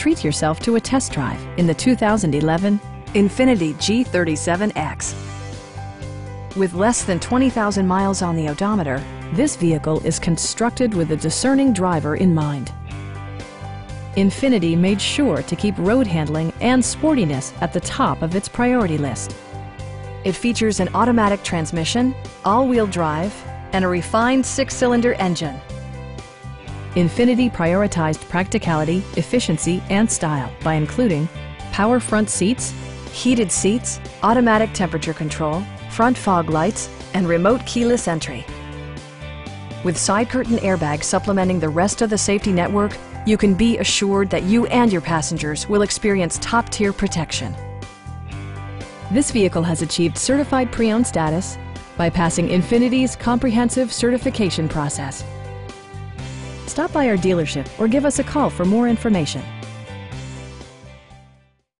treat yourself to a test drive in the 2011 Infiniti G37X. With less than 20,000 miles on the odometer, this vehicle is constructed with a discerning driver in mind. Infiniti made sure to keep road handling and sportiness at the top of its priority list. It features an automatic transmission, all-wheel drive, and a refined 6-cylinder engine. Infiniti prioritized practicality, efficiency, and style by including power front seats, heated seats, automatic temperature control, front fog lights, and remote keyless entry. With side curtain airbags supplementing the rest of the safety network, you can be assured that you and your passengers will experience top-tier protection. This vehicle has achieved certified pre-owned status by passing Infiniti's comprehensive certification process. Stop by our dealership or give us a call for more information.